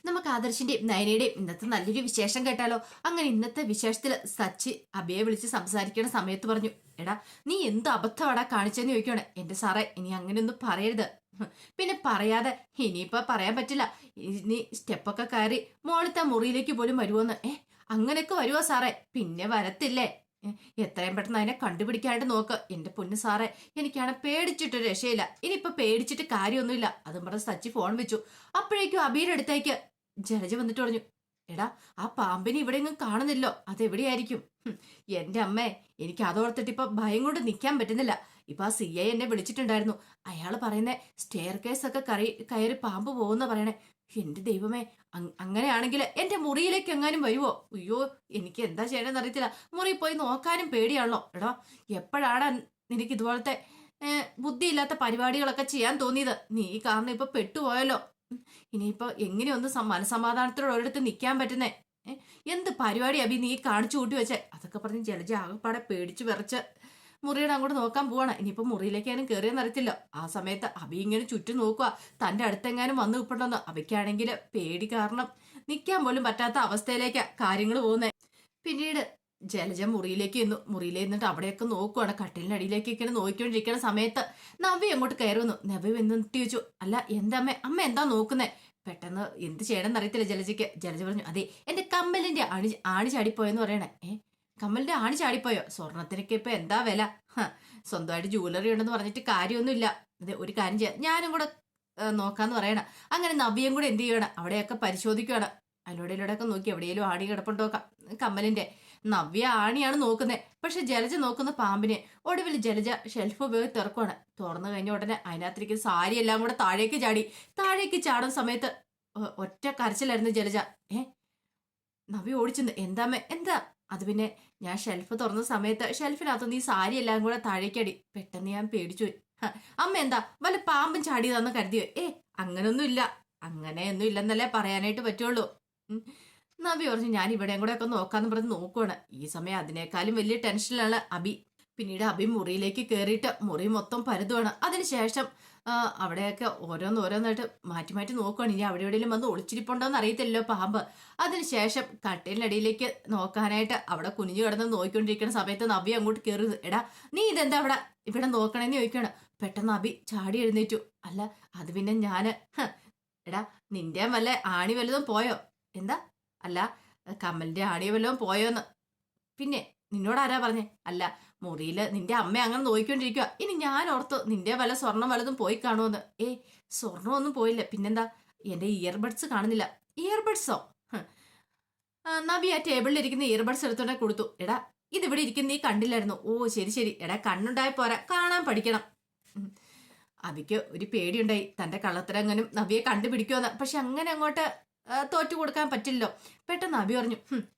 നമുക്ക് ആദർശിന്റെയും നയനയുടെയും ഇന്നത്തെ നല്ലൊരു വിശേഷം കേട്ടാലോ? അങ്ങനെ ഇന്നത്തെ വിശേഷത്തില് സച്ചി അബിയെ വിളിച്ച് സംസാരിക്കുന്ന സമയത്ത് പറഞ്ഞു, എടാ നീ എന്ത് അബദ്ധമാടാ കാണിച്ചെന്ന് ചോദിക്കുകയാണ്. എന്റെ സാറേ, ഇനി അങ്ങനെയൊന്നും പറയരുത്. പിന്നെ പറയാതെ ഇനിയിപ്പോ പറയാൻ പറ്റില്ല. ഇനി സ്റ്റെപ്പൊക്കെ കയറി മോളത്തെ മുറിയിലേക്ക് പോലും വരുമോന്ന്. അങ്ങനെയൊക്കെ വരുവോ സാറേ? പിന്നെ വരത്തില്ലേ? എത്രയും പെട്ടെന്ന് അതിനെ കണ്ടുപിടിക്കാണ്ട് നോക്ക്. എന്റെ പൊന്നു സാറേ, എനിക്കാണ് പേടിച്ചിട്ടൊരു രക്ഷയില്ല. ഇനിയിപ്പൊ പേടിച്ചിട്ട് കാര്യമൊന്നുമില്ല. അതും പറഞ്ഞ് സച്ചി ഫോൺ വെച്ചു. അപ്പോഴേക്കും അബിയുടെ അടുത്തേക്ക് ജലജ വന്നിട്ട് പറഞ്ഞു, എടാ ആ പാമ്പിനെ ഇവിടെ എങ്ങും കാണുന്നില്ലോ, അതെവിടെയായിരിക്കും? എന്റെ അമ്മേ, എനിക്ക് അതോർത്തിട്ട് ഇപ്പൊ ഭയം കൊണ്ട് നിൽക്കാൻ പറ്റുന്നില്ല. ഇപ്പൊ ആ CI എന്നെ വിളിച്ചിട്ടുണ്ടായിരുന്നു. അയാൾ പറയുന്നേ സ്റ്റെയർ കേസ് ഒക്കെ കയറി പാമ്പ് പോകുന്ന പറയണേ. എന്റെ ദൈവമേ, അങ്ങനെയാണെങ്കിൽ എന്റെ മുറിയിലേക്ക് എങ്ങാനും വരുവോ? അയ്യോ, എനിക്ക് എന്താ ചെയ്യണമെന്ന് അറിയത്തില്ല. മുറി പോയി നോക്കാനും പേടിയാണല്ലോ. എടാ, എപ്പോഴാണ് നിനക്ക് ഇതുപോലത്തെ ബുദ്ധിയില്ലാത്ത പരിപാടികളൊക്കെ ചെയ്യാൻ തോന്നിയത്? നീ കാരണം ഇപ്പൊ പെട്ടുപോയല്ലോ. ഇനിയിപ്പോ എങ്ങനെയൊന്ന് മനസമാധാനത്തോടെ ഒരിടത്ത് നിൽക്കാൻ പറ്റുന്നേ? എന്ത് പരിപാടി അഭി നീ കാണിച്ചു കൂട്ടി വെച്ചേ? അതൊക്കെ പറഞ്ഞ് ജലജ ആകെപ്പാടെ പേടിച്ചു വിറച്ച് മുറിയുടെ അങ്ങോട്ട് നോക്കാൻ പോവാണ്. ഇനിയിപ്പോ മുറിയിലേക്കാനും കയറിയെന്ന് അറിയത്തില്ല. ആ സമയത്ത് അഭി ഇങ്ങനെ ചുറ്റും നോക്കുക, തന്റെ അടുത്തെങ്ങാനും വന്നു കിപ്പുണ്ടെന്ന്. അഭിക്കാണെങ്കിൽ പേടി കാരണം നിൽക്കാൻ പോലും പറ്റാത്ത അവസ്ഥയിലേക്കാ കാര്യങ്ങൾ പോകുന്നത്. പിന്നീട് ജലജ മുറിയിലേക്ക് ചെന്നു. മുറിയിൽ നിന്നിട്ട് അവിടെയൊക്കെ നോക്കുവാണ്. കട്ടിലിനടിയിലേക്കൊക്കെയാണ് നോക്കിക്കൊണ്ടിരിക്കുന്ന സമയത്ത് നവ്യ അങ്ങോട്ട് കയറി വന്നു. നവ്യ എന്നിട്ട് ചോദിച്ചു, അല്ല എന്താ അമ്മ എന്താ നോക്കുന്നേ? പെട്ടെന്ന് എന്ത് ചെയ്യണമെന്ന് അറിയത്തില്ല ജലജയ്ക്ക്. ജലജ പറഞ്ഞു, അതെ എന്റെ കമ്മലിന്റെ ആണി ചാടിപ്പോയെന്ന് പറയണേ. കമ്മലിന്റെ ആണി ചാടിപ്പോയോ? സ്വർണത്തിനൊക്കെ ഇപ്പൊ എന്താ വില? സ്വന്തമായിട്ട് ജൂവലറി ഉണ്ടെന്ന് പറഞ്ഞിട്ട് കാര്യമൊന്നുമില്ല. അതെ, ഒരു കാര്യം ചെയ്യാം, ഞാനും കൂടെ നോക്കാന്ന് പറയണം. അങ്ങനെ നവ്യം കൂടെ എന്ത് ചെയ്യണം, അവിടെയൊക്കെ പരിശോധിക്കുകയാണ്. അതിലൂടെയൊക്കെ നോക്കി എവിടെയെങ്കിലും ആണി കിടപ്പുണ്ടോ കമ്മലിന്റെ. നവ്യ ആണിയാണ് നോക്കുന്നത്, പക്ഷെ ജലജ നോക്കുന്ന പാമ്പിനെ. ഒടുവിൽ ജലജ ഷെൽഫ് ഉപയോഗിച്ച് തുറക്കുവാണ്. തുറന്നു കഴിഞ്ഞ ഉടനെ അതിനകത്തേക്ക് സാരി എല്ലാം കൂടെ താഴേക്ക് ചാടി. താഴേക്ക് ചാടുന്ന സമയത്ത് ഒറ്റ കരച്ചിലായിരുന്നു ജലജ. നവ്യ ഓടിച്ചെന്ന്, എന്താ? അത് പിന്നെ ഞാൻ ഷെൽഫ് തുറന്ന സമയത്ത് ഷെൽഫിനകത്ത് ഈ സാരി എല്ലാം കൂടെ താഴേക്കടി. പെട്ടെന്ന് ഞാൻ പേടിച്ചു പോയി. അമ്മ എന്താ വല്ല പാമ്പും ചാടിയതാന്ന് കരുതിയോ? അങ്ങനൊന്നും ഇല്ല. അങ്ങനെയൊന്നും ഇല്ലെന്നല്ലേ പറയാനായിട്ട് പറ്റുള്ളൂ. നവി പറഞ്ഞു, ഞാൻ ഇവിടെയും കൂടെ ഒക്കെ നോക്കാന്ന് പറഞ്ഞ് നോക്കുവാണ്. ഈ സമയം അതിനേക്കാളും വലിയ ടെൻഷനിലാണ് അബി. പിന്നീട് അബി മുറിയിലേക്ക് കയറിയിട്ട് മുറി മൊത്തം പരുതുവാണ്. അതിനുശേഷം അവിടെയൊക്കെ ഓരോന്നോരോന്നായിട്ട് മാറ്റി മാറ്റി നോക്കുവാണ്. ഇനി അവിടെ എവിടെയെങ്കിലും വന്ന് ഒളിച്ചിരിപ്പുണ്ടോന്ന് അറിയത്തില്ലല്ലോ പാമ്പ്. അതിനുശേഷം കട്ടിലിനടിയിലേക്ക് നോക്കാനായിട്ട് അവിടെ കുനിഞ്ഞു കിടന്ന് നോക്കിക്കൊണ്ടിരിക്കുന്ന സമയത്ത് നവ്യ അങ്ങോട്ട് കയറി, എടാ നീ ഇതെന്താ ഇവിടെ നോക്കണേന്ന് ചോദിക്കുകയാണ്. പെട്ടെന്ന് അബി ചാടി എഴുന്നേറ്റു. അല്ല അത് പിന്നെ ഞാന് എടാ നിന്റെ വല്ല ആണി വല്ലതും പോയോ? എന്താ? അല്ല കമ്മലിന്റെ ആണി വല്ലതും പോയോന്ന്. പിന്നെ നിന്നോട് ആരാ പറഞ്ഞേ? അല്ല മുറിയില് നിന്റെ അമ്മ അങ്ങനെ നോക്കിക്കൊണ്ടിരിക്കുക. ഇനി ഞാൻ ഓർത്തു നിന്റെ വല്ല സ്വർണം വല്ലതും പോയി കാണുമെന്ന്. സ്വർണ്ണമൊന്നും പോയില്ല. പിന്നെന്താ? എന്റെ ഇയർബഡ്സ് കാണുന്നില്ല. ഇയർബഡ്സോ? നവി ആ ടേബിളിൽ ഇരിക്കുന്ന ഇയർബഡ്സ് എടുത്തോടെ കൊടുത്തു. എടാ ഇതിവിടെ ഇരിക്കുന്ന നീ കണ്ടില്ലായിരുന്നു? ഓ ശരി. എടാ കണ്ണുണ്ടായ പോരാ, കാണാൻ പഠിക്കണം. അവിക്ക് ഒരു പേടിയുണ്ടായി, തന്റെ കള്ളത്തരങ്ങനും നവിയെ കണ്ടുപിടിക്കുമെന്ന്. പക്ഷെ അങ്ങനെ അങ്ങോട്ട് തോറ്റു കൊടുക്കാൻ പറ്റില്ലോ. പെട്ടെന്ന് അഭി പറഞ്ഞു,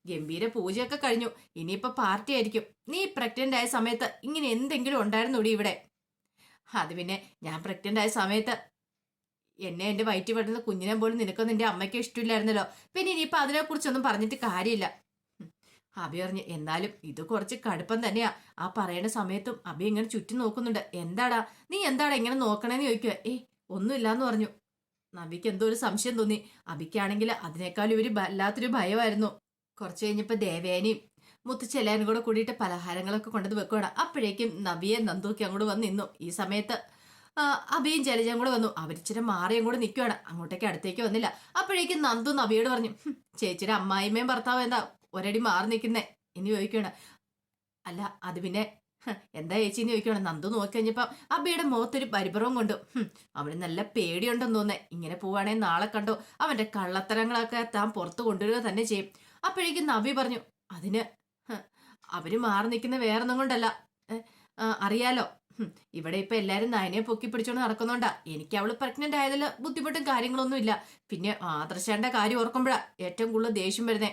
ഗംഭീര പൂജയൊക്കെ കഴിഞ്ഞു, ഇനിയിപ്പോ പാർട്ടി ആയിരിക്കും. നീ പ്രഗ്നന്റ് ആയ സമയത്ത് ഇങ്ങനെ എന്തെങ്കിലും ഉണ്ടായിരുന്നൂടി ഇവിടെ? അത് പിന്നെ ഞാൻ പ്രഗ്നന്റ് ആയ സമയത്ത് എന്റെ വയറ്റി പെടുന്ന കുഞ്ഞിനെ പോലും നിനക്കൊന്നും നിന്റെ അമ്മയ്ക്ക് ഇഷ്ടമില്ലായിരുന്നല്ലോ. പിന്നെ ഇനിയിപ്പോ അതിനെക്കുറിച്ചൊന്നും പറഞ്ഞിട്ട് കാര്യമില്ല. അഭി പറഞ്ഞു, എന്നാലും ഇത് കുറച്ച് കടുപ്പം തന്നെയാ. ആ പറയുന്ന സമയത്തും അഭി ഇങ്ങനെ ചുറ്റും നോക്കുന്നുണ്ട്. നീ എന്താടാ ഇങ്ങനെ നോക്കണേന്ന് ചോദിക്കുക. ഒന്നുമില്ലാന്ന് പറഞ്ഞു. നവിക്ക് എന്തോ ഒരു സംശയം തോന്നി. അഭിക്കാണെങ്കിൽ അതിനേക്കാളും ഒരു വല്ലാത്തൊരു ഭയമായിരുന്നു. കുറച്ച് കഴിഞ്ഞപ്പോ ദേവേനയും മുത്തുച്ചെല്ലാനും കൂടെ കൂടിയിട്ട് പലഹാരങ്ങളൊക്കെ കൊണ്ടത് വെക്കുകയാണ്. അപ്പോഴേക്കും നവിയെ നന്ദുക്കി അങ്ങോട്ട് വന്ന് നിന്നു. ഈ സമയത്ത് അഭിയും ജലജയും കൂടെ വന്നു. അവരിച്ചിരി മാറിയും കൂടെ നിൽക്കുകയാണ്. അങ്ങോട്ടേക്ക് അടുത്തേക്ക് വന്നില്ല. അപ്പോഴേക്കും നന്ദു നവിയോട് പറഞ്ഞു, ചേച്ചിയുടെ അമ്മായിമ്മയും ഭർത്താവും എന്താ ഒരടി മാറി നിൽക്കുന്നേ എന്ന് ചോദിക്കുകയാണ്. അല്ല അത് പിന്നെ എന്താ ചേച്ചിന്ന് ചോദിക്കുകയാണ്. നന്ദു നോക്കിക്കഴിഞ്ഞപ്പോ അബിയുടെ മുഖത്തൊരു പരിഭ്രമം കൊണ്ടു. അവന് നല്ല പേടിയുണ്ടെന്ന് തോന്നേ. ഇങ്ങനെ പോവാണെങ്കിൽ നാളെ കണ്ടോ അവന്റെ കള്ളത്തരങ്ങളൊക്കെ താൻ പുറത്തു കൊണ്ടുവരിക തന്നെ ചെയ്യും. അപ്പോഴേക്കും നവി പറഞ്ഞു, അതിന് അവര് മാറി നിൽക്കുന്ന വേറൊന്നും കൊണ്ടല്ല, അറിയാലോ ഇവിടെ ഇപ്പൊ എല്ലാരും നയനെ പൊക്കി പിടിച്ചോണ്ട് നടക്കുന്നുണ്ടാ. എനിക്ക് അവള് പ്രഗ്നന്റ് ആയതിൽ ബുദ്ധിമുട്ടും കാര്യങ്ങളൊന്നും ഇല്ല. പിന്നെ ആദർശന്റെ കാര്യം ഓർക്കുമ്പോഴാ ഏറ്റവും കൂടുതൽ ദേഷ്യം വരുന്നേ.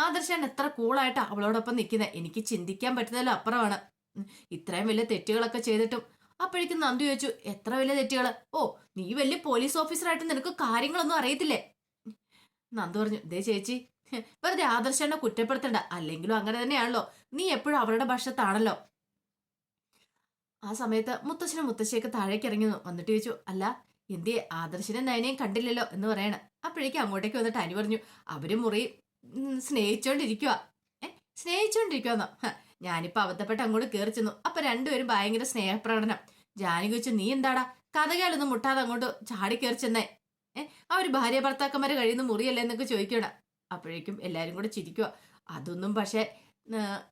ആദർശൻ എത്ര കൂളായിട്ടാ അവളോടൊപ്പം നിൽക്കുന്നത്. എനിക്ക് ചിന്തിക്കാൻ പറ്റുന്നതിലും അപ്പുറമാണ്. ഇത്രയും വലിയ തെറ്റുകളൊക്കെ ചെയ്തിട്ടും. അപ്പോഴേക്കും നന്ദു ചോദിച്ചു, എത്ര വലിയ തെറ്റുകള്? ഓ നീ വലിയ പോലീസ് ഓഫീസറായിട്ട് നിനക്ക് കാര്യങ്ങളൊന്നും അറിയത്തില്ലേ? നന്ദു പറഞ്ഞു, ദേ ചേച്ചി, വെറുതെ ആദർശനെ കുറ്റപ്പെടുത്തണ്ട. അല്ലെങ്കിലും അങ്ങനെ തന്നെയാണല്ലോ, നീ എപ്പോഴും അവരുടെ പക്ഷത്താണല്ലോ. ആ സമയത്ത് മുത്തശ്ശനും മുത്തശ്ശിയൊക്കെ താഴേക്ക് ഇറങ്ങി വന്നിട്ട് ചോദിച്ചു, അല്ല എന്തിയെ ആദർശനെ നയനെയും കണ്ടില്ലല്ലോ എന്ന് പറയണ. അപ്പോഴേ അപ്പോഴേക്കും അങ്ങോട്ടേക്ക് വന്നിട്ട് അനു പറഞ്ഞു അവര് മുറി സ്നേഹിച്ചോണ്ടിരിക്കുക. സ്നേഹിച്ചോണ്ടിരിക്കുവന്നോ? ഞാനിപ്പോ അബദ്ധപ്പെട്ട് അങ്ങോട്ട് കയറി ചെന്നു. അപ്പൊ രണ്ടുപേരും ഭയങ്കര സ്നേഹപ്രകടനം. ജാനകി വെച്ചു നീ എന്താടാ കഥകളൊന്നും മുട്ടാതെ അങ്ങോട്ട് ചാടി കയറി ചെന്നേ? അവര് ഭാര്യ ഭർത്താക്കന്മാര് കഴിയുന്ന മുറിയല്ലേ എന്നൊക്കെ ചോദിക്കണം. അപ്പോഴേക്കും എല്ലാരും കൂടെ ചിരിക്കുക. അതൊന്നും പക്ഷെ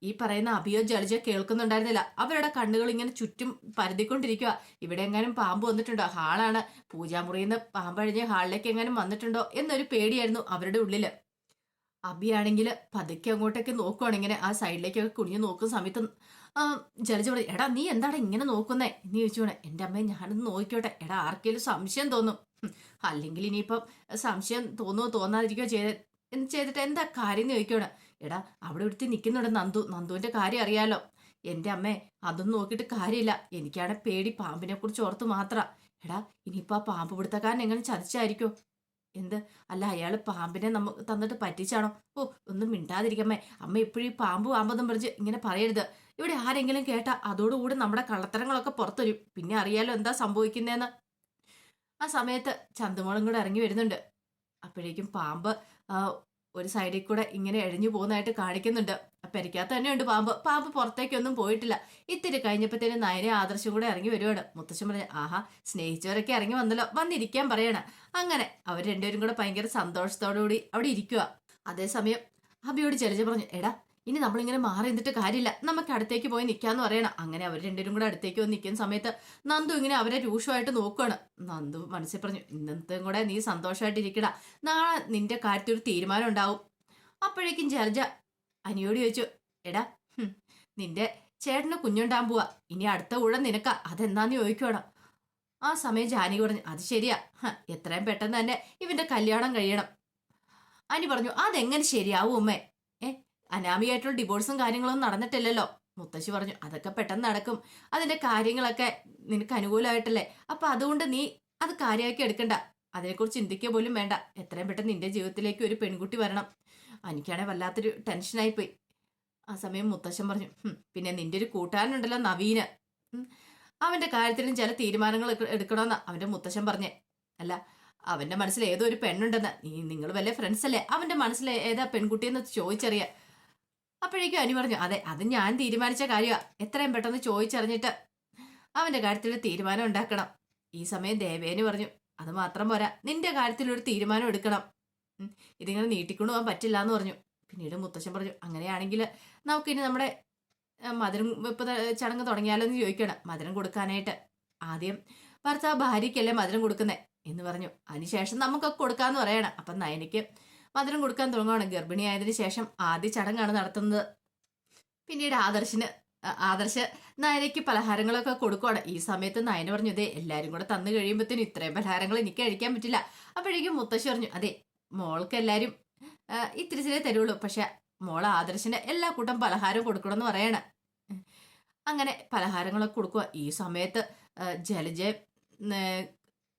ഈ പറയുന്ന അഭിയോ ജലജോ കേൾക്കുന്നുണ്ടായിരുന്നില്ല. അവരുടെ കണ്ണുകൾ ഇങ്ങനെ ചുറ്റും പരതിക്കൊണ്ടിരിക്കുക. ഇവിടെ എങ്ങാനും പാമ്പ് വന്നിട്ടുണ്ടോ? ഹാളാണ്, പൂജാമുറിയിൽ നിന്ന് പാമ്പഴിഞ്ഞ് ഹാളിലേക്ക് എങ്ങാനും വന്നിട്ടുണ്ടോ എന്നൊരു പേടിയായിരുന്നു അവരുടെ ഉള്ളില്. അബിയാണെങ്കിൽ പതുക്കെ അങ്ങോട്ടേക്ക് നോക്കുവാണ്. ഇങ്ങനെ ആ സൈഡിലേക്കൊക്കെ കുനിഞ്ഞു നോക്കുന്ന സമയത്ത് ജലജ പറയും എടാ നീ എന്താടാ ഇങ്ങനെ നോക്കുന്നേ എന്ന് ചോദിച്ചോണെ. എൻ്റെ അമ്മയെ ഞാനൊന്ന് നോക്കിക്കോട്ടെ. എടാ ആർക്കെങ്കിലും സംശയം തോന്നും. അല്ലെങ്കിൽ ഇനിയിപ്പം സംശയം തോന്നുമോ തോന്നാതിരിക്കുകയോ ചെയ്തിട്ട് എന്താ കാര്യം എന്ന് ചോദിക്കണം. എടാ അവിടെ ഒരുത്തി നിൽക്കുന്നുണ്ട് നന്ദുവിന്റെ കാര്യം അറിയാലോ. എൻ്റെ അമ്മേ അതൊന്നും നോക്കിയിട്ട് കാര്യമില്ല. എനിക്കാണ് പേടി പാമ്പിനെ കുറിച്ച് ഓർത്ത് മാത്ര. എടാ ഇനിയിപ്പോ ആ പാമ്പ് പിടുത്തക്കാരൻ എങ്ങനെ ചതിച്ചായിരിക്കോ? എന്ത് അല്ല അയാള് പാമ്പിനെ നമുക്ക് തന്നിട്ട് പറ്റിച്ചാണോ? ഓ ഒന്നും മിണ്ടാതിരിക്കമ്മേ. അമ്മ എപ്പോഴും പാമ്പ് പാമ്പെന്നും പറഞ്ഞ് ഇങ്ങനെ പറയരുത്. ഇവിടെ ആരെങ്കിലും കേട്ടാ അതോടുകൂടി നമ്മുടെ കള്ളത്തരങ്ങളൊക്കെ പുറത്തു വരും. പിന്നെ അറിയാലോ എന്താ സംഭവിക്കുന്നതെന്ന്. ആ സമയത്ത് ചന്തുമോളും കൂടെ ഇറങ്ങി വരുന്നുണ്ട്. അപ്പോഴേക്കും പാമ്പ് ഒരു സൈഡിൽ കൂടെ ഇങ്ങനെ എഴഞ്ഞു പോകുന്നതായിട്ട് കാണിക്കുന്നുണ്ട്. പെരയ്ക്കകത്ത് തന്നെയുണ്ട് പാമ്പ്. പാമ്പ് പുറത്തേക്കൊന്നും പോയിട്ടില്ല. ഇത്തിരി കഴിഞ്ഞപ്പോഴത്തേനും നയനെ ആദർശം കൂടെ ഇറങ്ങി വരുവാണ്. മുത്തശ്ശൻ പറഞ്ഞ ആഹാ സ്നേഹിച്ചവരൊക്കെ ഇറങ്ങി വന്നല്ലോ, വന്നിരിക്കാൻ പറയണ. അങ്ങനെ അവർ രണ്ടുപേരും കൂടെ ഭയങ്കര സന്തോഷത്തോടുകൂടി അവിടെ ഇരിക്കുക. അതേസമയം അബിയോട് ജലജ പറഞ്ഞു എടാ ഇനി നമ്മളിങ്ങനെ മാറി നിന്നിട്ട് കാര്യമില്ല, നമുക്ക് അടുത്തേക്ക് പോയി നിൽക്കാന്ന് പറയണം. അങ്ങനെ അവർ രണ്ടുപേരും കൂടെ അടുത്തേക്ക് വന്ന് നിൽക്കുന്ന സമയത്ത് നന്ദു ഇങ്ങനെ അവരെ രൂക്ഷമായിട്ട് നോക്കുകയാണ്. നന്ദു മനസ്സിൽ പറഞ്ഞു ഇന്നത്തെ കൂടെ നീ സന്തോഷമായിട്ട് ഇരിക്കടാ, നാളെ നിന്റെ കാര്യത്തിൽ ഒരു തീരുമാനം ഉണ്ടാവും. അപ്പോഴേക്കും ജലജ അനിയോട് ചോദിച്ചു എടാ നിന്റെ ചേട്ടന് കുഞ്ഞുണ്ടാൻ പോവാ, ഇനി അടുത്ത ഊഴം നിനക്കാ, അതെന്താന്ന് ചോദിക്കണം. ആ സമയം ജാനകി പറഞ്ഞു അത് ശരിയാ, എത്രയും പെട്ടെന്ന് തന്നെ ഇവന്റെ കല്യാണം കഴിയണം. അനി പറഞ്ഞു അതെങ്ങനെ ശരിയാവും ഉമ്മേ? അനാമിയായിട്ടുള്ള ഡിവോഴ്സും കാര്യങ്ങളൊന്നും നടന്നിട്ടില്ലല്ലോ. മുത്തശ്ശി പറഞ്ഞു അതൊക്കെ പെട്ടെന്ന് നടക്കും, അതിന്റെ കാര്യങ്ങളൊക്കെ നിനക്ക് അനുകൂലമായിട്ടല്ലേ, അപ്പൊ അതുകൊണ്ട് നീ അത് കാര്യമാക്കി എടുക്കണ്ട, അതിനെക്കുറിച്ച് ചിന്തിക്കുക പോലും വേണ്ട. എത്രയും പെട്ടെന്ന് നിന്റെ ജീവിതത്തിലേക്ക് ഒരു പെൺകുട്ടി വരണം. എനിക്കാണെങ്കിൽ വല്ലാത്തൊരു ടെൻഷനായിപ്പോയി. ആ സമയം മുത്തശ്ശൻ പറഞ്ഞു പിന്നെ നിന്റെ ഒരു കൂട്ടുകാരനുണ്ടല്ലോ നവീന്, അവന്റെ കാര്യത്തിലും ചില തീരുമാനങ്ങൾ എടുക്കണമെന്ന് അവന്റെ മുത്തശ്ശൻ പറഞ്ഞേ. അല്ല അവന്റെ മനസ്സിൽ ഏതോ ഒരു പെണ്ണുണ്ടെന്ന്, നിങ്ങൾ വല്ല ഫ്രണ്ട്സ് അല്ലേ, അവന്റെ മനസ്സിൽ ഏതാ പെൺകുട്ടിയെന്ന് ചോദിച്ചറിയ. അപ്പോഴേക്കും അനു പറഞ്ഞു അതെ അത് ഞാൻ തീരുമാനിച്ച കാര്യമാണ്, എത്രയും പെട്ടെന്ന് ചോദിച്ചറിഞ്ഞിട്ട് അവന്റെ കാര്യത്തിൽ തീരുമാനം ഉണ്ടാക്കണം. ഈ സമയം ദേവേന് പറഞ്ഞു അത് മാത്രം പോരാ, നിന്റെ കാര്യത്തിൽ ഒരു തീരുമാനം എടുക്കണം, ഇതിങ്ങനെ നീട്ടിക്കൊണ്ടു പോകാൻ പറ്റില്ല എന്ന് പറഞ്ഞു. പിന്നീട് മുത്തശ്ശൻ പറഞ്ഞു അങ്ങനെയാണെങ്കിൽ നമുക്കിനി നമ്മുടെ മധുരം വെപ്പ് ചടങ്ങ് തുടങ്ങിയാലോ എന്ന് ചോദിക്കണം. മധുരം കൊടുക്കാനായിട്ട് ആദ്യം ഭർത്താവ് ഭാര്യയ്ക്കല്ലേ മധുരം കൊടുക്കുന്നേ എന്ന് പറഞ്ഞു. അതിനുശേഷം നമുക്കൊക്കെ കൊടുക്കാന്ന് പറയണം. അപ്പം നയനയ്ക്ക് മധുരം കൊടുക്കാൻ തുടങ്ങുകയാണ്. ഗർഭിണിയായതിനു ശേഷം ആദ്യ ചടങ്ങാണ് നടത്തുന്നത്. പിന്നീട് ആദർശ് നയനയ്ക്ക് പലഹാരങ്ങളൊക്കെ കൊടുക്കുവാണ്. ഈ സമയത്ത് നയന പറഞ്ഞു അതെ എല്ലാരും കൂടെ തന്നു കഴിയുമ്പോഴത്തേനും ഇത്രയും പലഹാരങ്ങൾ എനിക്ക് കഴിക്കാൻ പറ്റില്ല. അപ്പോഴേക്കും മുത്തശ്ശി പറഞ്ഞു അതെ മോൾക്ക് എല്ലാരും ഇത്തിരി തരുള്ളൂ, പക്ഷെ മോള് ആദർശിന് എല്ലാ കൂട്ടം പലഹാരവും കൊടുക്കണമെന്ന് പറയണ. അങ്ങനെ പലഹാരങ്ങളൊക്കെ കൊടുക്കുക. ഈ സമയത്ത് ജലജ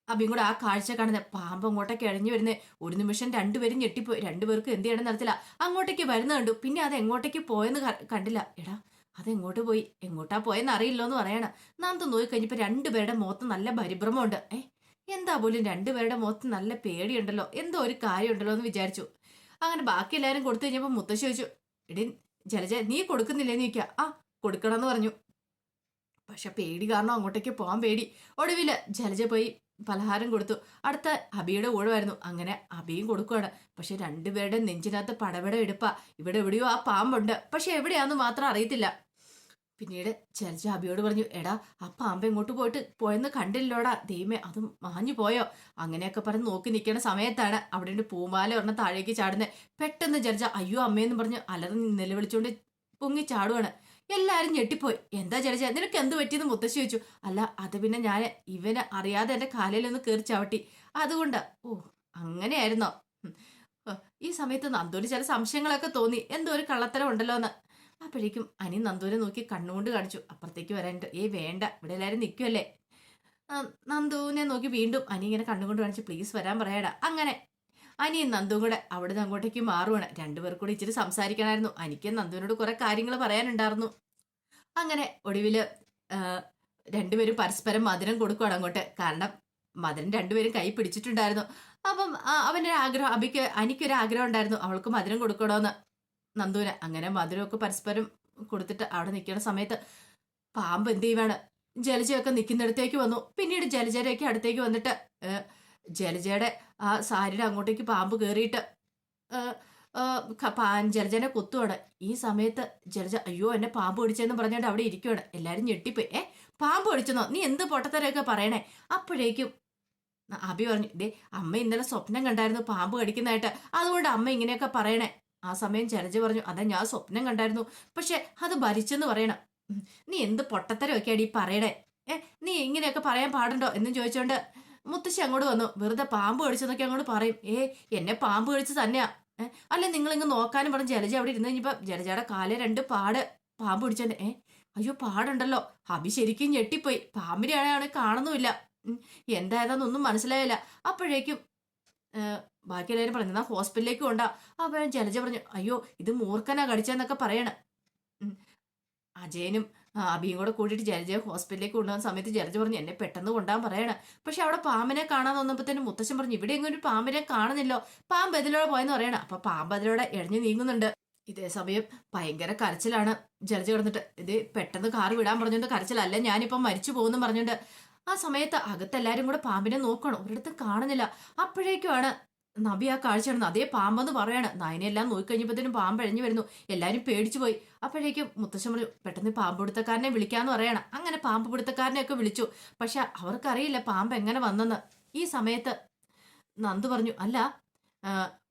അബിയും കൂടെ ആ കാഴ്ച കാണുന്നത് പാമ്പ് അങ്ങോട്ടേക്ക് ഇഴഞ്ഞു വരുന്നത്. ഒരു നിമിഷം രണ്ടുപേരും ഞെട്ടിപ്പോയി. രണ്ടുപേർക്കും എന്ത് ചെയ്യണം നടത്തില്ല. അങ്ങോട്ടേക്ക് വരുന്ന കണ്ടു, പിന്നെ അത് എങ്ങോട്ടേക്ക് പോയെന്ന് കണ്ടില്ല. എടാ അതെങ്ങോട്ട് പോയി, എങ്ങോട്ടാ പോയെന്ന് അറിയില്ലോ എന്ന് പറയണം. നാം നോക്കി കഴിഞ്ഞപ്പോ രണ്ടുപേരുടെ മുഖത്ത് നല്ല പരിഭ്രമമുണ്ട്. എന്താ പോലും രണ്ടുപേരുടെ മുഖത്ത് നല്ല പേടിയുണ്ടല്ലോ, എന്തോ ഒരു കാര്യമുണ്ടല്ലോ എന്ന് വിചാരിച്ചു. അങ്ങനെ ബാക്കി എല്ലാവരും കൊടുത്തു കഴിഞ്ഞപ്പോൾ മുത്തശ്ശി ചോദിച്ചു എടി ജലജ നീ കൊടുക്കുന്നില്ലേന്ന് ചോദിക്കുക. ആ കൊടുക്കണം എന്ന് പറഞ്ഞു. പക്ഷെ പേടി കാരണം അങ്ങോട്ടേക്ക് പോകാൻ പേടി. ഒടുവില് ജലജ പോയി പലഹാരം കൊടുത്തു. അടുത്ത അബിയുടെ ഊഴമായിരുന്നു. അങ്ങനെ അബിയും കൊടുക്കുകയാണ്. പക്ഷെ രണ്ടുപേരുടെ നെഞ്ചിനകത്ത് പടപട എടുപ്പാ. ഇവിടെ എവിടെയോ ആ പാമ്പുണ്ട്, പക്ഷെ എവിടെയാന്ന് മാത്രം അറിയത്തില്ല. പിന്നീട് ജലജ അബിയോട് പറഞ്ഞു എടാ ആ പാമ്പ് എങ്ങോട്ട് പോയെന്ന് കണ്ടില്ലോടാ, ദൈവമേ അത് മാഞ്ഞു പോയോ? അങ്ങനെയൊക്കെ പറഞ്ഞ് നോക്കി നിൽക്കുന്ന സമയത്താണ് അവിടെ പൂമാല ഒരെണ്ണം താഴേക്ക് ചാടുന്നത്. പെട്ടെന്ന് ജലജ അയ്യോ അമ്മയെന്ന് പറഞ്ഞ് അലറി നിലവിളിച്ചുകൊണ്ട് പൊങ്ങി ചാടുവാണ്. എല്ലാരും ഞെട്ടിപ്പോയി. എന്താ ജലജ നിനക്ക് എന്ത് പറ്റിയെന്ന് മുത്തശ്ശി ചോദിച്ചു. അല്ല അത് പിന്നെ ഞാൻ ഇവനെ അറിയാതെ എന്റെ കാലിലൊന്ന് കയറി ചവിട്ടി, അതുകൊണ്ട്. ഓ അങ്ങനെയായിരുന്നോ? ഈ സമയത്ത് നന്ദുവിന് ചില സംശയങ്ങളൊക്കെ തോന്നി, എന്തോ ഒരു കള്ളത്തരം ഉണ്ടല്ലോ എന്ന്. അപ്പോഴേക്കും അനി നന്ദുവിനെ നോക്കി കണ്ണുകൊണ്ട് കാണിച്ചു അപ്പുറത്തേക്ക് വരാനുണ്ട്. വേണ്ട ഇവിടെ എല്ലാവരും നിൽക്കുമല്ലേ. നന്ദുവിനെ നോക്കി വീണ്ടും അനി ഇങ്ങനെ കണ്ണുകൊണ്ട് കാണിച്ചു പ്ലീസ് വരാൻ പറയാടാ. അങ്ങനെ അനിയും നന്ദുവും കൂടെ അവിടെ നിന്ന് അങ്ങോട്ടേക്ക് മാറുവാണ്. രണ്ടുപേർക്കും കൂടി ഇച്ചിരി സംസാരിക്കണമായിരുന്നു. എനിക്ക് നന്ദുവിനോട് കുറെ കാര്യങ്ങൾ പറയാനുണ്ടായിരുന്നു. അങ്ങനെ ഒടുവില് രണ്ടുപേരും പരസ്പരം മധുരം കൊടുക്കുകയാണ് അങ്ങോട്ട്. കാരണം മധുരം രണ്ടുപേരും കൈ പിടിച്ചിട്ടുണ്ടായിരുന്നു. അപ്പം അവൻ്റെ ആഗ്രഹം എനിക്കൊരു ആഗ്രഹം ഉണ്ടായിരുന്നു അവൾക്ക് മധുരം കൊടുക്കണോന്ന് നന്ദുവിന്. അങ്ങനെ മധുരമൊക്കെ പരസ്പരം കൊടുത്തിട്ട് അവിടെ നിൽക്കുന്ന സമയത്ത് പാമ്പ് എന്ത് ചെയ്യുവാണ്, ജലജയൊക്കെ നിൽക്കുന്നിടത്തേക്ക് വന്നു. പിന്നീട് ജലജയുടെയൊക്കെ അടുത്തേക്ക് വന്നിട്ട് ജലജയുടെ ആ സാരിയുടെ അങ്ങോട്ടേക്ക് പാമ്പ് കയറിയിട്ട് ജലജനെ കൊത്തുവാണ്. ഈ സമയത്ത് ജലജ അയ്യോ എന്നെ പാമ്പ് കടിച്ചെന്ന് പറഞ്ഞുകൊണ്ട് അവിടെ ഇരിക്കുവാണ്. എല്ലാരും ഞെട്ടിപ്പോയി. പാമ്പ് കടിച്ചെന്നോ, നീ എന്ത് പൊട്ടത്തരൊക്കെ പറയണേ? അപ്പോഴേക്കും അബി പറഞ്ഞു, ദേ അമ്മ ഇന്നലെ സ്വപ്നം കണ്ടായിരുന്നു പാമ്പ് കടിക്കുന്നതായിട്ട്, അതുകൊണ്ട് അമ്മ ഇങ്ങനെയൊക്കെ പറയണേ. ആ സമയം ജലജ പറഞ്ഞു, അതാ ഞാൻ സ്വപ്നം കണ്ടായിരുന്നു, പക്ഷെ അത് ഭരിച്ചെന്ന് പറയണം. നീ എന്ത് പൊട്ടത്തരമൊക്കെയാടി ഈ പറയണേ? നീ ഇങ്ങനെയൊക്കെ പറയാൻ പാടുണ്ടോ എന്നും ചോദിച്ചോണ്ട് മുത്തശ്ശി അങ്ങോട്ട് വന്നു. വെറുതെ പാമ്പ് കടിച്ചെന്നൊക്കെ അങ്ങോട്ട് പറയും. എന്നെ പാമ്പ് കടിച്ച് തന്നെയാ. അല്ലെ നിങ്ങളിങ്ങ് നോക്കാനും പറഞ്ഞ് ജലജ അവിടെ ഇരുന്ന് കഴിഞ്ഞപ്പോ ജലജയുടെ കാല് 2 പാട് പാമ്പ് പിടിച്ചോണ്ട്. അയ്യോ പാടുണ്ടല്ലോ. അഭി ശരിക്കും ഞെട്ടിപ്പോയി. പാമ്പിനെയാണെങ്കിൽ കാണുന്നുമില്ല. എന്തായതാന്നൊന്നും മനസ്സിലായില്ല. അപ്പോഴേക്കും ബാക്കി എല്ലാവരും പറഞ്ഞു എന്നാ ഹോസ്പിറ്റലിലേക്ക് കൊണ്ടാ. അപ്പോഴും ജലജ പറഞ്ഞു, അയ്യോ ഇത് മൂർഖനാ കടിച്ചെന്നൊക്കെ പറയണ. അജയനും അഭിയും കൂടെ കൂട്ടിയിട്ട് ജലജയെ ഹോസ്പിറ്റലിലേക്ക് കൊണ്ടുപോകുന്ന സമയത്ത് ജലജ പറഞ്ഞു എന്നെ പെട്ടെന്ന് കൊണ്ടുപോകാൻ പറയണ. പക്ഷെ അവിടെ പാമ്പിനെ കാണാൻ വന്നപ്പോഴത്തേനും മുത്തശ്ശൻ പറഞ്ഞു ഇവിടെ എങ്ങനെ ഒരു പാമ്പിനെ കാണുന്നില്ലോ, പാമ്പ് അതിലൂടെ പോയെന്ന് പറയണ. അപ്പൊ പാമ്പ് അതിലൂടെ ഇഴഞ്ഞു നീങ്ങുന്നുണ്ട്. ഇതേ സമയം ഭയങ്കര കരച്ചിലാണ്. ജലജ കിടന്നിട്ട് ഇത് പെട്ടെന്ന് കാറ് വിടാൻ പറഞ്ഞോണ്ട് കരച്ചിലല്ല, ഞാനിപ്പം മരിച്ചു പോകുന്നു പറഞ്ഞോണ്ട്. ആ സമയത്ത് അകത്തെല്ലാരും കൂടെ പാമ്പിനെ നോക്കണം, ഒരിടത്തും കാണുന്നില്ല. അപ്പോഴേക്കുമാണ് നബി ആ കാഴ്ച കാണുന്നത്. അതേ പാമ്പെന്ന് പറയാണ്. നയനെല്ലാം നോക്കിക്കഴിഞ്ഞപ്പോഴത്തേനും പാമ്പ് എഴഞ്ഞു വരുന്നു. എല്ലാരും പേടിച്ചു പോയി. അപ്പോഴേക്കും മുത്തശ്ശൻ പറഞ്ഞു പെട്ടെന്ന് പാമ്പ് പിടുത്തക്കാരനെ വിളിക്കാന്ന് പറയണം. അങ്ങനെ പാമ്പ് പിടുത്തക്കാരനെയൊക്കെ വിളിച്ചു. പക്ഷെ അവർക്കറിയില്ല പാമ്പ് എങ്ങനെ വന്നെന്ന്. ഈ സമയത്ത് നന്ദു പറഞ്ഞു, അല്ല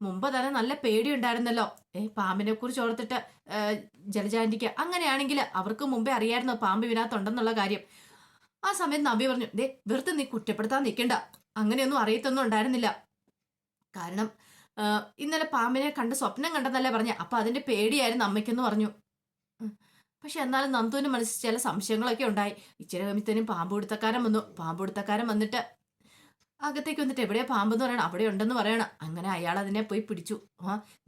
മുമ്പ് തന്നെ നല്ല പേടിയുണ്ടായിരുന്നല്ലോ പാമ്പിനെ കുറിച്ച് ഓർത്തിട്ട് ജലജാന്റിക്ക്. അങ്ങനെയാണെങ്കിൽ അവർക്ക് മുമ്പേ അറിയായിരുന്നോ പാമ്പ് ഇതിനകത്തുണ്ടെന്നുള്ള കാര്യം. ആ സമയത്ത് നബി പറഞ്ഞു, ദേ വെറുതെ നീ കുറ്റപ്പെടുത്താൻ നിൽക്കണ്ട, അങ്ങനെയൊന്നും അറിയത്തൊന്നും ഉണ്ടായിരുന്നില്ല. കാരണം ഇന്നലെ പാമ്പിനെ കണ്ട് സ്വപ്നം കണ്ടെന്നല്ലേ പറഞ്ഞ, അപ്പൊ അതിന്റെ പേടിയായിരുന്നു അമ്മയ്ക്കെന്ന് പറഞ്ഞു. പക്ഷെ എന്നാലും നന്ദുവിന് മനസ്സിൽ ചില സംശയങ്ങളൊക്കെ ഉണ്ടായി. ഇച്ചിരി കഴിയുമ്പത്തേനും പാമ്പ് പിടുത്തക്കാരൻ വന്നു. പാമ്പ് പിടുത്തക്കാരൻ വന്നിട്ട് അകത്തേക്ക് വന്നിട്ട് എവിടെയാ പാമ്പെന്ന് പറയണം, അവിടെ ഉണ്ടെന്ന് പറയണം. അങ്ങനെ അയാൾ അതിനെ പോയി പിടിച്ചു.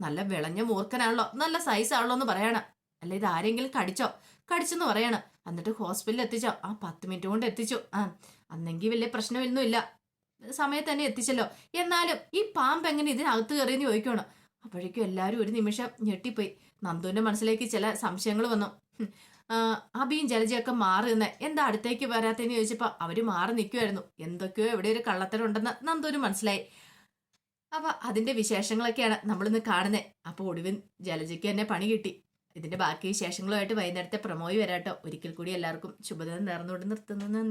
നല്ല വിളഞ്ഞ മൂർഖനാണല്ലോ, നല്ല സൈസ് ആണല്ലോ എന്ന് പറയണം. അല്ല ഇത് ആരെങ്കിലും കടിച്ചെന്ന് പറയണം. എന്നിട്ട് ഹോസ്പിറ്റലിൽ എത്തിച്ചോ? 10 മിനിറ്റ് കൊണ്ട് എത്തിച്ചു. അന്നെങ്കിൽ വലിയ പ്രശ്നമൊന്നുമില്ല, സമയത്ത് തന്നെ എത്തിച്ചല്ലോ. എന്നാലും ഈ പാമ്പ് എങ്ങനെ ഇതിനകത്ത് കയറിയെന്ന് ചോദിക്കണം. അപ്പോഴേക്കും എല്ലാവരും ഒരു നിമിഷം ഞെട്ടിപ്പോയി. നന്ദുവിന്റെ മനസ്സിലേക്ക് ചില സംശയങ്ങൾ വന്നു. അബിയും ജലജയൊക്കെ മാറി നിന്ന് എന്താ അടുത്തേക്ക് വരാത്തെന്ന് ചോദിച്ചപ്പോ അവര് മാറി നിൽക്കുമായിരുന്നു. എന്തൊക്കെയോ എവിടെ ഒരു കള്ളത്തരമുണ്ടെന്ന് നന്ദുവിന് മനസ്സിലായി. അപ്പൊ അതിന്റെ വിശേഷങ്ങളൊക്കെയാണ് നമ്മളിന്ന് കാണുന്നത്. അപ്പൊ ഒടുവിൻ ജലജയ്ക്ക് തന്നെ പണി കിട്ടി. ഇതിന്റെ ബാക്കി വിശേഷങ്ങളുമായിട്ട് വൈകുന്നേരത്തെ പ്രമോയി വരാട്ടോ. ഒരിക്കൽ കൂടി എല്ലാവർക്കും ശുഭദിനം നേർന്നുകൊണ്ട് നിർത്തുന്നു.